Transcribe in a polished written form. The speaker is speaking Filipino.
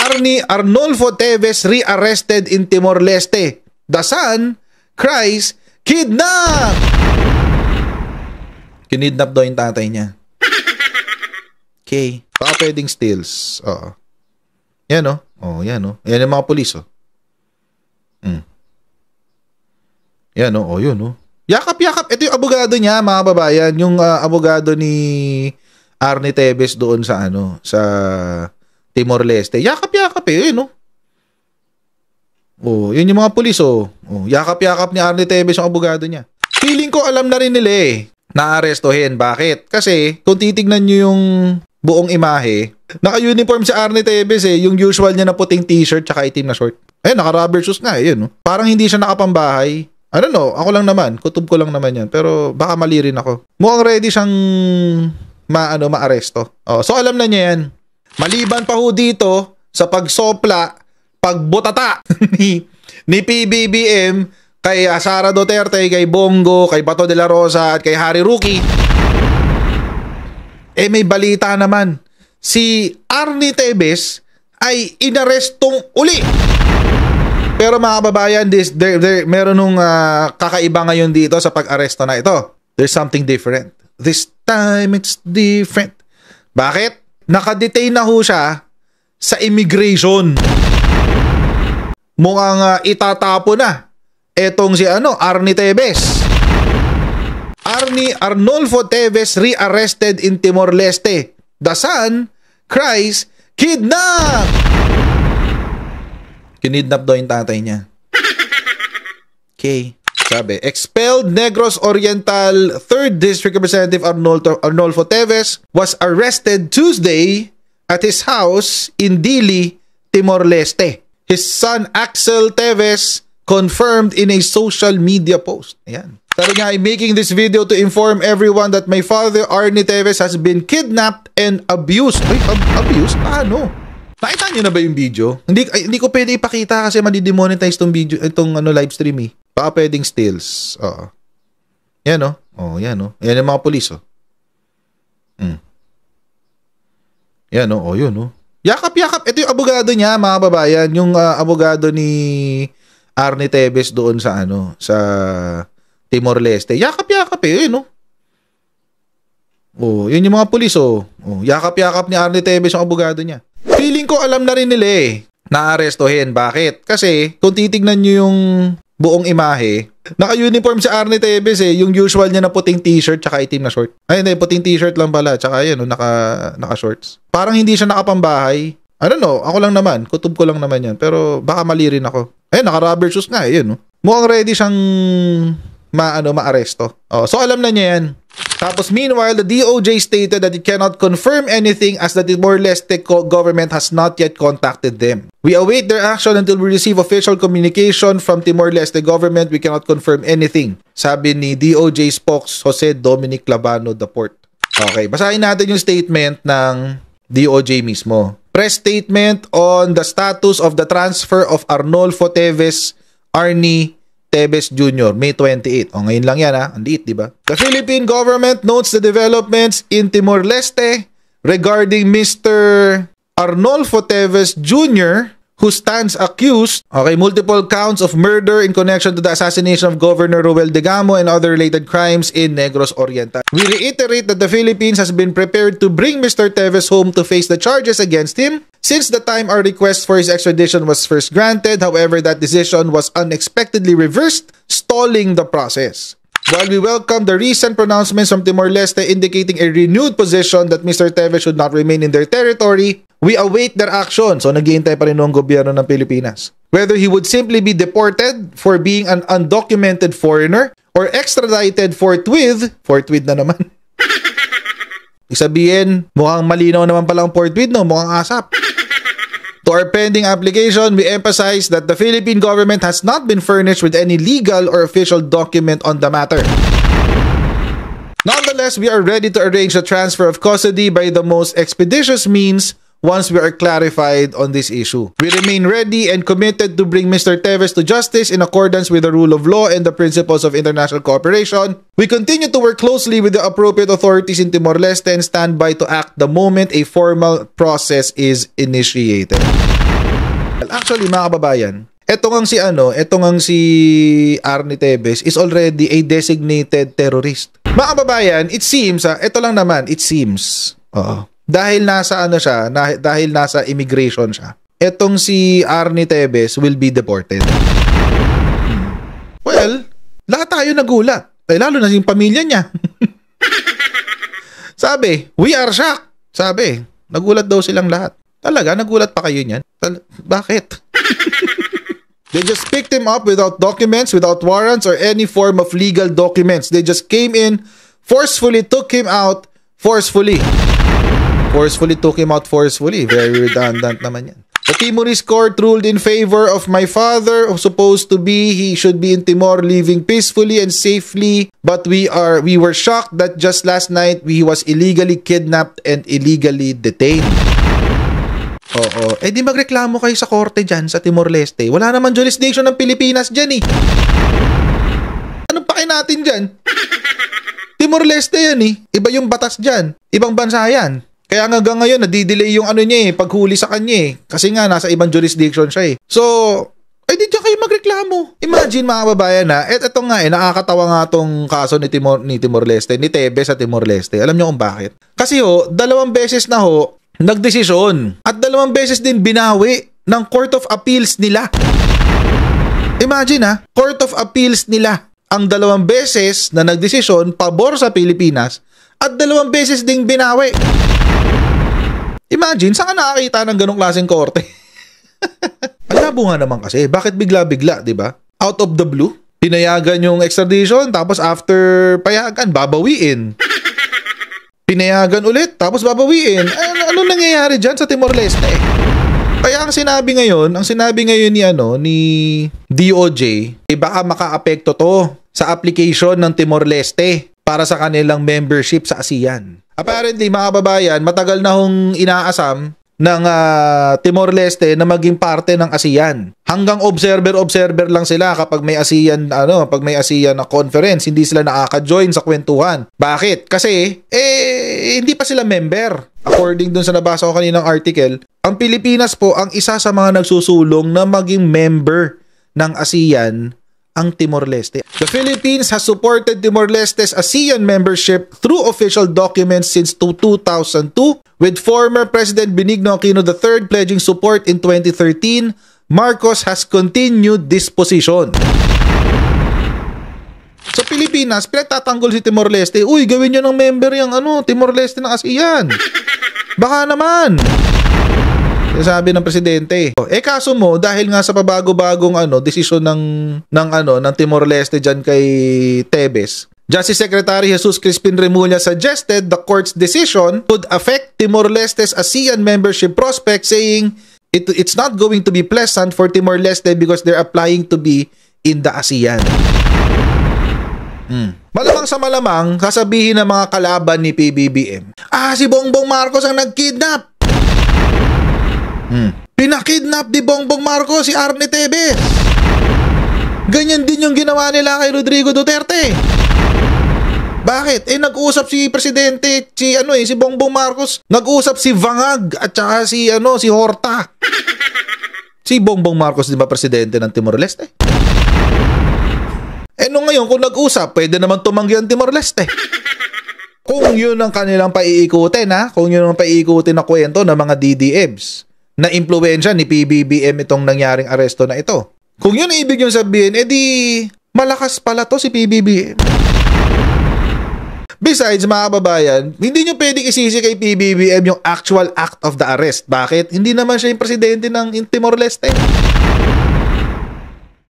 Arnie Arnolfo Teves rearrested in Timor-Leste. The son cries, kidnap! Kinidnap daw yung tatay niya. Okay. Baka pwedeng stills. Oo. Yan o. Oh, yan o. Yan yung mga pulis o. Yan o. Oh, yun o. Yakap-yakap. Ito yung abogado niya, mga babayan. Yung abogado ni Arnie Teves doon sa sa Timor-Leste. Yakap-yakap eh. Yun o. Oh, yun yung mga pulis oh. Oh, yakap-yakap ni Arnie Teves yung abogado niya. Feeling ko alam na rin nila eh. Na-arestohin. Bakit? Kasi kung titignan nyo yung buong imahe, naka-uniform si Arnie Teves eh. Yung usual niya na puting t-shirt tsaka itim na short. Eh, naka-rubber shoes nga eh. Yun, oh. Parang hindi siya nakapambahay. I don't know. Ako lang naman. Kutob ko lang naman yan. Pero baka mali rin ako. Mukhang ready siyang ma-aresto. Oh, so alam na niya yan. Maliban pa ho dito sa pagsopla, pagbutata ni PBBM kay Sara Duterte, kay Bongo, kay Bato de la Rosa at kay Harry Roque. Eh may balita naman. Si Arnie Teves ay inarestong uli. Pero mga kababayan, meron nung kakaiba ngayon dito sa pag-aresto na ito. There's something different. This time it's different. Bakit? Nakadetain na ho siya sa immigration. Mukhang itatapo na etong si Arnie Teves. Arnie Arnolfo Teves rearrested in Timor-Leste. The son cries, kidnap! Kinidnap daw yung tatay niya. Okay. Sabi, expelled Negros Oriental 3rd District Representative Arnolfo Teves was arrested Tuesday at his house in Dili, Timor-Leste. His son Axel Teves confirmed in a social media post. Ayan. Sabi niya, I'm making this video to inform everyone that my father Arnie Teves has been kidnapped and abused. Ay, abused? Paano? Nakita niyo na ba yung video? Hindi ko pwede ipakita kasi madidemonetize tong video, itong live stream eh. Baka pwedeng stills. Oo. Yan o. Oh, yan o. Yan yung mga pulis o. Yan o. Oh, yun o. Yakap-yakap. Ito yung abogado niya, mga babayan. Yung abogado ni Arnie Teves doon sa sa Timor-Leste. Yakap-yakap eh. Yun o. Oh, yun yung mga pulis oh. Oh, yakap-yakap ni Arnie Teves yung abogado niya. Feeling ko alam na rin nila eh. Na-arestohin. Bakit? Kasi kung titignan nyo yung buong imahe, naka-uniform si Arnie Teves eh. Yung usual niya na puting t-shirt tsaka itim na short. Ay, hindi. Puting t-shirt lang pala. Tsaka yun, naka-shorts. Parang hindi siya nakapambahay. I don't know. Ako lang naman. Kutob ko lang naman yan. Pero baka mali rin ako. Ay, naka-rubber shoes nga eh. Yun, oh. Mukhang ready siyang ma-aresto. Oh, so alam na niya yan. Tapos meanwhile, the DOJ stated that it cannot confirm anything as the Timor-Leste government has not yet contacted them. We await their action until we receive official communication from Timor-Leste government. We cannot confirm anything. Sabi ni DOJ spokes Jose Dominic Labano IV. Okay, basahin natin yung statement ng DOJ mismo. Press statement on the status of the transfer of Arnolfo Teves, Arnie Teves Jr. May 28. O, ngayon lang yan ha. Ang liit, diba? The Philippine government notes the developments in Timor-Leste regarding Mr. Arnolfo Teves Jr., who stands accused, multiple counts of murder in connection to the assassination of Governor Roel Degamo and other related crimes in Negros Oriental. We reiterate that the Philippines has been prepared to bring Mr. Teves home to face the charges against him since the time our request for his extradition was first granted. However, that decision was unexpectedly reversed, stalling the process. While we welcome the recent pronouncements from Timor-Leste indicating a renewed position that Mr. Teves should not remain in their territory, we await their action. So naghihintay pa rin ng gobyerno ng Pilipinas. Whether he would simply be deported for being an undocumented foreigner or extradited forthwith na naman. Isabihin, mukhang malinaw naman palang forthwith, no? Mukhang asap. To our pending application, we emphasize that the Philippine government has not been furnished with any legal or official document on the matter. Nonetheless, we are ready to arrange the transfer of custody by the most expeditious means once we are clarified on this issue. We remain ready and committed to bring Mr. Teves to justice in accordance with the rule of law and the principles of international cooperation. We continue to work closely with the appropriate authorities in Timor-Leste and stand by to act the moment a formal process is initiated. Actually, mga kababayan, etong si Arnie Tevez is already a designated terrorist. Mga kababayan, it seems, it seems, dahil nasa dahil nasa immigration siya, etong si Arnie Tevez will be deported. Well, lahat tayo nagulat. Lalo na yung pamilya niya. Sabi, we are shocked. Sabi, nagulat daw silang lahat. Talaga, nagulat pa kayo niyan? Bakit? They just picked him up without documents, without warrants, or any form of legal documents. They just came in, forcefully took him out, forcefully. Forcefully took him out forcefully. Very redundant naman yan. The Timorese court ruled in favor of my father, supposed to be he should be in Timor living peacefully and safely, but we were shocked that just last night he was illegally kidnapped and illegally detained. Oo. Eh di magreklamo kayo sa korte dyan sa Timor-Leste. Wala naman jurisdiction ng Pilipinas dyan eh. Anong pake natin dyan? Timor-Leste yan eh. Iba yung batas dyan. Ibang bansa yan. Kaya hanggang ngayon, nadidelay yung paghuli sa kanya eh. Kasi nga, nasa ibang jurisdiction siya eh. So, di dyan kayo magreklamo. Imagine mga kababayan na, ito nga nakakatawa nga tong kaso ni Timor-Leste, ni Tevez sa Timor-Leste. Alam niyo kung bakit? Kasi 2 beses na nagdesisyon. At 2 beses din binawi ng Court of Appeals nila. Imagine Court of Appeals nila. Ang 2 beses na nagdesisyon pabor sa Pilipinas at 2 beses ding binawi. Imagine, saan ka nakakita ng ganong klaseng korte? Malabo nga naman kasi. Bakit bigla-bigla, di ba? Out of the blue, pinayagan yung extradition, tapos after payagan, babawiin. Pinayagan ulit, tapos babawiin. Ano nangyayari dyan sa Timor-Leste? Kaya ang sinabi ngayon ni DOJ, baka maka-apekto to sa application ng Timor-Leste para sa kanilang membership sa ASEAN. Apparently, mga kababayan, matagal na hong inaasam ng Timor-Leste na maging parte ng ASEAN. Hanggang observer lang sila kapag may ASEAN na conference, hindi sila nakaka-join sa kwentuhan. Bakit? Kasi hindi pa sila member. According dun sa nabasa ko kaninang article, ang Pilipinas po ang isa sa mga nagsusulong na maging member ng ASEAN, ang Timor-Leste. The Philippines has supported Timor-Leste's ASEAN membership through official documents since 2002, with former President Benigno Aquino III pledging support in 2013. Marcos has continued this position. Sa Pilipinas, pinagtatanggol si Timor-Leste, uy, gawin nyo ng member yung Timor-Leste ng ASEAN. Baka naman. Sabi ng presidente. Kaso mo, dahil nga sa pabago-bagong desisyon ng Timor-Leste dyan kay Tevez, Justice Secretary Jesus Crispin Remulla suggested the court's decision could affect Timor-Leste's ASEAN membership prospects, saying it's not going to be pleasant for Timor-Leste because they're applying to be in the ASEAN. Malamang sa malamang, sasabihin ng mga kalaban ni PBBM, si Bongbong Marcos ang nagkidnap. Pinakidnap ni Bongbong Marcos si Arnie Tevez. Ganyan din yung ginawa nila kay Rodrigo Duterte. Bakit? Nag-usap si presidente, si Bongbong Marcos, nag-usap si Vangag at saka si Horta. Si Bongbong Marcos di ba presidente ng Timor-Leste? Ngayon kung nag-usap, pwede naman tumanggi ang Timor-Leste. Kung yun ang kanilang paiikutin kung yun ang paiikutin na kwento ng mga DDEBs na impluwensya ni PBBM itong nangyaring aresto na ito. Kung yun ang ibig yung sabihin, edi malakas pala to si PBBM. Besides, mga kababayan, hindi nyo pwedeng isisi kay PBBM yung actual act of the arrest. Bakit? Hindi naman siya yung presidente ng Timor-Leste.